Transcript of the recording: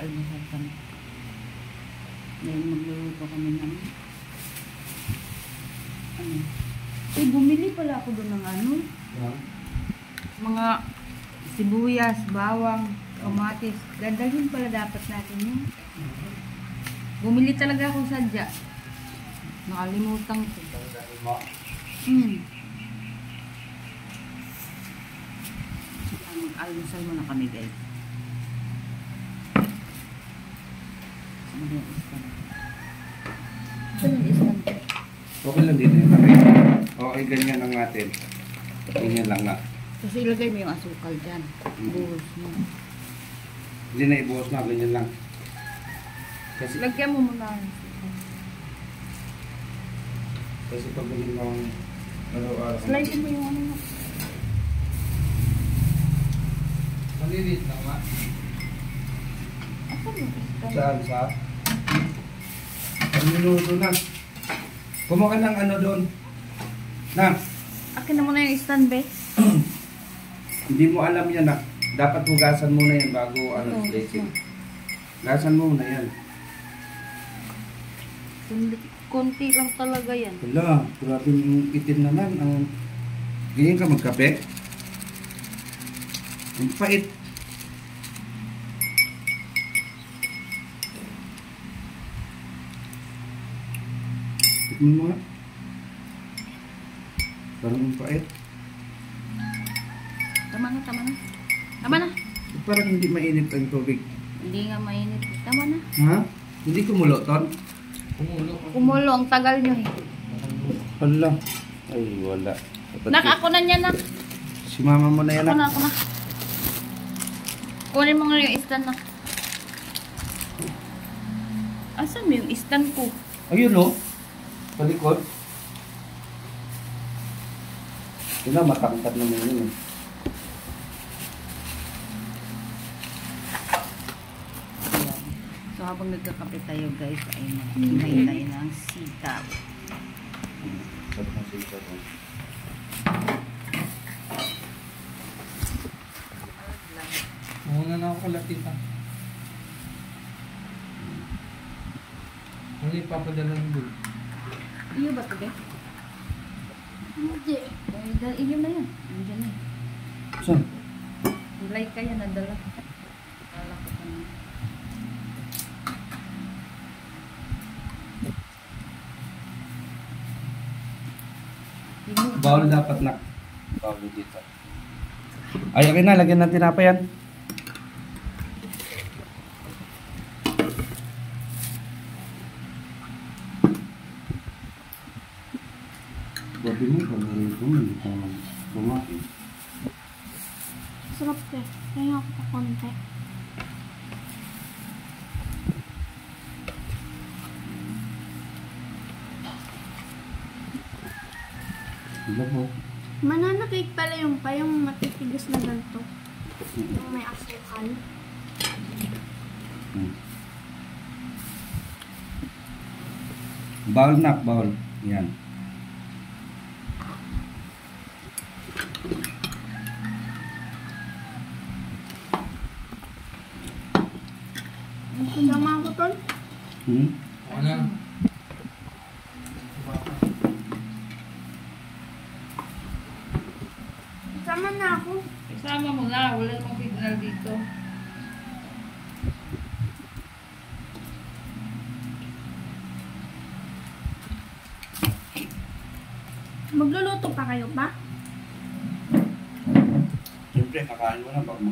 mag-aalmusal kami. Ngayon magluluto kami ng ano. Eh, bumili pala ako doon ng ano. Mga sibuyas, bawang, kamatis. Dadalhin pala dapat natin yun. Bumili talaga ako sadya. Nakalimutan ko. Mag-almusal muna kami, guys. Ano yung istan? Ano yung istan? Okay lang dito yung tabi. Okay, ganyan lang natin. Ganyan lang na. Kasi ilagay mo yung asukal dyan. Buhos mo. Hindi na ibuhos na, ganyan lang. Kasi Lagyan mo muna ang asukal. kasi pag ganyan lang araw-araw. Slide mo yung ano mo. Malilit lang ma. Asan yung istan? Saan? Sa? Ang minuto na. Kumuha ka ng ano doon. Na, Akin na muna yung istan, be. hindi mo alam yan na. Dapat hugasan muna yan bago ano, plating. Hugasan mo muna yan. Konti lang talaga yan. Wala, grabe yung itim naman. Ganyan ka magkape. Ang pait. Tikman mo nga. Parang ang pait. Tama na, tama na. Tama na. Parang hindi mainit ang tubig. Hindi nga mainit. Tama na. Ha? Hindi kumulo, Ton? Kumulo, ang tagal nyo eh. Hala. Ay, wala. Nak, ako na niya, nak. Si mama mo na yan. Ako na, ako na. Kunin mo nga yung istan, nak. Asan mo yung istan ko? Ayun o. Sa likod. Yun na, matangkad naman yun eh. So, habang nagkakape tayo, guys, ay maghintay tayo ng sitaw. Sabi ng sitaw ko. Muna na ako kalatitan. Ano ipapadala ng bull? Iyo ba ito, be? Hindi. Iyo na yan. Nandiyan na eh. Saan? Like kaya nadala. Kala ko pa na. Bawal dapat na. Bawal dito. Ay, akin na. Lagyan ng tinapay yan. Babi mo, kung hindi ko kumain. Sarap eh. Kaya ako pa konti. Diba po? Banana cake pala yung matitigas na ganito. Yung may asukal. Bawal na, bawal. Yan. Sama ko tol. Ako na. Sama na ako. Isama mo na. Wala namang signal dito. Magluluto pa kayo ba? Siyempre, kakain mo na baka mag